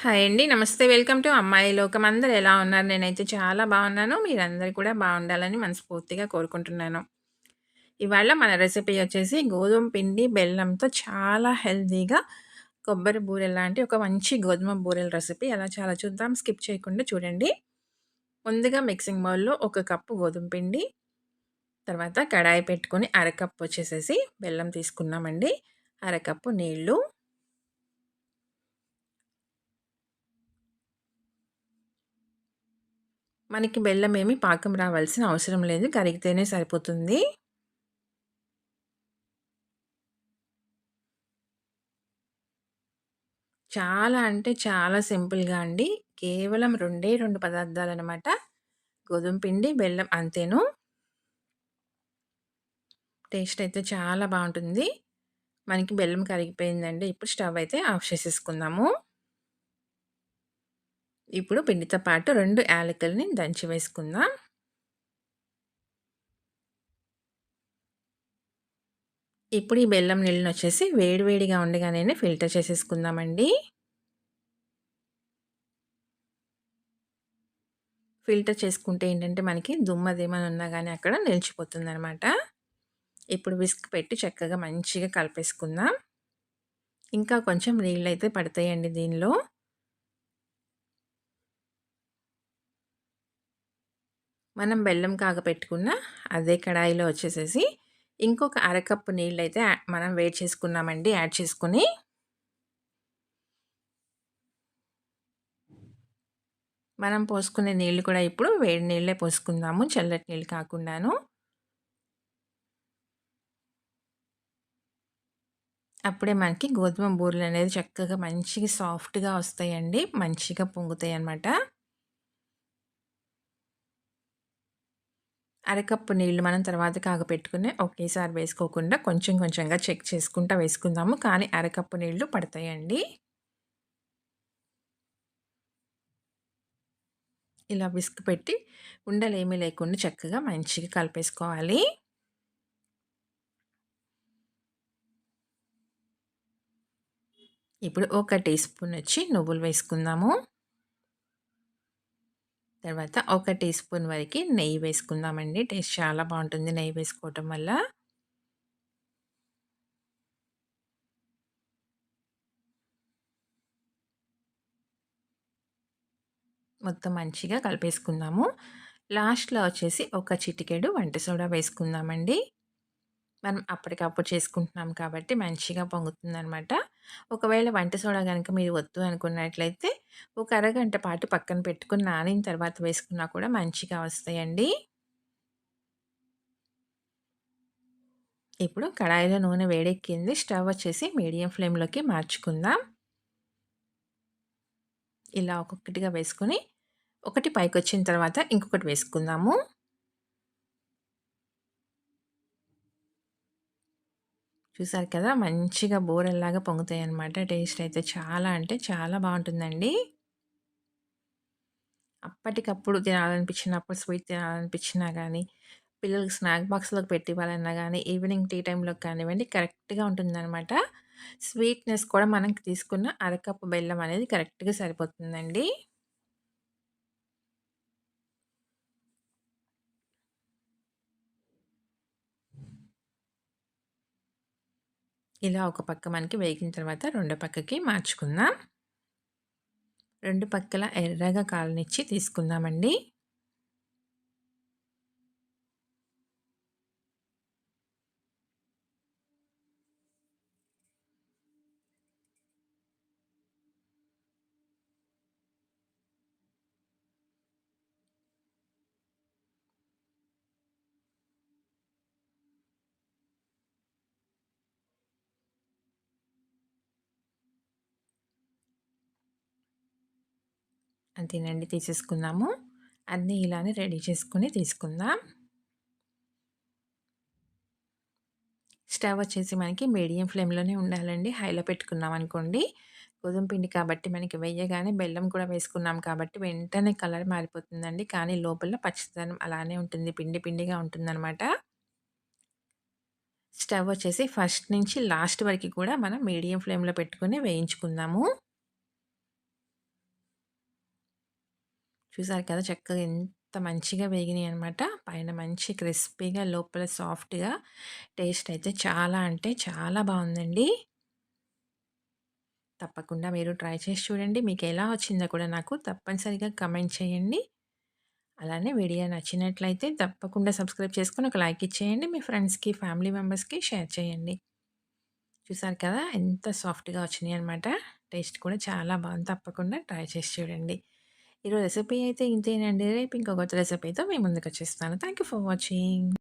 Hi అండి. నమస్తే. Welcome to అమ్మాయి లోకం. అందరూ ఎలా ఉన్నారు? నేనైతే చాలా బాగున్నాను. మీరందరూ కూడా బాగుండాలని మనస్ఫూర్తిగా కోరుకుంటున్నాను. ఇవాళ మన రెసిపీ వచ్చేసి గోధుమ పిండి, బెల్లంతో చాలా హెల్తీగా కొబ్బరి బూరెలు లాంటి ఒక మంచి గోధుమ బూరెల రెసిపీ. ఎలా చేయాలో చూద్దాం. స్కిప్ చేయకుండా చూడండి. ముందుగా మిక్సింగ్ బౌల్‌లో ఒక కప్పు గోధుమ పిండి, తర్వాత కడాయి పెట్టుకొని అరకప్పు వచ్చేసేసి బెల్లం తీసుకున్నామండి. అరకప్పు నీళ్లు, మనకి బెల్లం ఏమి పాకం రావాల్సిన అవసరం లేదు. కరిగితేనే సరిపోతుంది. చాలా అంటే చాలా సింపుల్‌గా అండి. కేవలం 2 పదార్థాలనమాట. గోధుమ పిండి, బెల్లం అంతేను. టేస్ట్ అయితే చాలా బావుంటుంది. మనకి బెల్లం కరిగిపోయిందండి. ఇప్పుడు స్టవ్ అయితే ఆఫ్ చేసేసుకుందాము. ఇప్పుడు పిండితో పాటు 2 యాలకులని దంచి వేసుకుందాం. ఇప్పుడు ఈ బెల్లం నీళ్ళనొచ్చేసి వేడి వేడిగా ఉండగానే ఫిల్టర్ చేసేసుకుందామండి. ఫిల్టర్ చేసుకుంటే ఏంటంటే మనకి దుమ్మదేమైనా ఉన్నా గానీ అక్కడ నిలిచిపోతుందనమాట. ఇప్పుడు విస్క్ పెట్టి చక్కగా మంచిగా కలిపేసుకుందాం. ఇంకా కొంచెం నీళ్ళైతే పడతాయండి దీనిలో. మనం బెల్లం కాగపెట్టుకున్న అదే కడాయిలో వచ్చేసేసి ఇంకొక అరకప్పు నీళ్ళైతే మనం వేడి చేసుకున్నామండి. యాడ్ చేసుకొని మనం పోసుకునే నీళ్ళు కూడా ఇప్పుడు వేడి నీళ్ళే పోసుకుందాము. చల్లటి నీళ్ళు కాకుండాను. అప్పుడే మనకి గోధుమ బూరెలనేది చక్కగా మంచిగా సాఫ్ట్‌గా వస్తాయండి. మంచిగా పొంగుతాయన్నమాట. అరకప్పు నీళ్ళు మనం తర్వాత కాగపెట్టుకుని ఒకేసారి వేసుకోకుండా కొంచెం కొంచెంగా చెక్ చేసుకుంటా వేసుకుందాము. కానీ అరకప్పు నీళ్ళు పడతాయండి. ఇలా విస్క్ పెట్టి ఉండలేమీ లేకుండా చక్కగా మంచిగా కలిపేసుకోవాలి. ఇప్పుడు ఒక టీ స్పూన్ వచ్చి నువ్వులు వేసుకుందాము. తర్వాత ఒక టీ స్పూన్ వరకి నెయ్యి వేసుకుందామండి. టేస్ట్ చాలా బావుంటుంది నెయ్యి వేసుకోవటం వల్ల. మొత్తం మంచిగా కలిపేసుకుందాము. లాస్ట్‌లో వచ్చేసి ఒక చిటికెడు వంట సోడా వేసుకుందామండి. మనం అప్పటికప్పుడు చేసుకుంటున్నాం కాబట్టి మంచిగా పొంగుతుందనమాట. ఒకవేళ వంట సోడా గనక మీరు వద్దు అనుకున్నట్లయితే ఒక అరగంట పాటు పక్కన పెట్టుకొని నానిన తర్వాత వేసుకున్నా కూడా మంచిగా వస్తాయండి. ఇప్పుడు కడాయిలో నూనె వేడెక్కింది. స్టవ్ వచ్చేసి మీడియం ఫ్లేమ్‌లోకి మార్చుకుందాం. ఇలా ఒక్కొక్కటిగా వేసుకొని ఒకటి పైకొచ్చిన తర్వాత ఇంకొకటి వేసుకుందాము. చూసారు కదా! మంచిగా బూరెల్లాగా పొంగుతాయన్నమాట. టేస్ట్ అయితే చాలా అంటే చాలా బావుంటుందండి. అప్పటికప్పుడు తినాలనిపించినప్పుడు స్వీట్ తినాలనిపించినా గానీ, పిల్లలకి స్నాక్ బాక్స్‌లోకి పెట్టివ్వాలన్నా గానీ, ఈవినింగ్ టీ టైమ్‌లోకి కానివ్వండి కరెక్ట్‌గా ఉంటుందనమాట. స్వీట్‌నెస్ కూడా మనం తీసుకున్న అరకప్పు బెల్లం అనేది కరెక్ట్‌గా సరిపోతుందండి. ఇలా ఒక పక్క మనకి వేగిన తర్వాత రెండో పక్కకి మార్చుకుందాం. 2 పక్కల ఎర్రగా కాలనిచ్చి తీసుకుందామండి. అంతేనండి తీసేసుకుందాము. అన్నీ ఇలానే రెడీ చేసుకొని తీసుకుందాం. స్టవ్ వచ్చేసి మనకి మీడియం ఫ్లేమ్‌లోనే ఉండాలండి. హైలో పెట్టుకున్నామనుకోండి, గోధుమ పిండి కాబట్టి మనకి వేయగానే బెల్లం కూడా వేసుకున్నాం కాబట్టి వెంటనే కలర్ మారిపోతుందండి. కానీ లోపల పచ్చిదనం అలానే ఉంటుంది. పిండి పిండిగా ఉంటుందనమాట. స్టవ్ వచ్చేసి ఫస్ట్ నుంచి లాస్ట్ వరకి కూడా మనం మీడియం ఫ్లేమ్‌లో పెట్టుకొని వేయించుకుందాము. చూసారు కదా! చక్కగా ఎంత మంచిగా వేగినాయనమాట. పైన మంచి క్రిస్పీగా, లోపల సాఫ్ట్‌గా టేస్ట్ అయితే చాలా అంటే చాలా బావుందండి. తప్పకుండా మీరు ట్రై చేసి చూడండి. మీకెలా వచ్చిందో కూడా నాకు తప్పనిసరిగా కమెంట్ చేయండి. అలానే వీడియో నచ్చినట్లయితే తప్పకుండా సబ్స్క్రైబ్ చేసుకొని ఒక లైక్ ఇచ్చేయండి. మీ ఫ్రెండ్స్‌కి, ఫ్యామిలీ మెంబర్స్‌కి షేర్ చేయండి. చూసారు కదా! ఎంత సాఫ్ట్‌గా వచ్చినాయన్నమాట. టేస్ట్ కూడా చాలా బాగుంది. తప్పకుండా ట్రై చేసి చూడండి. ఈరోజు రెసిపీ అయితే ఇంతేనండి. రేపు ఇంకో కొత్త రెసిపీతో మీ ముందుకొచ్చేస్తాను. Thank you for watching.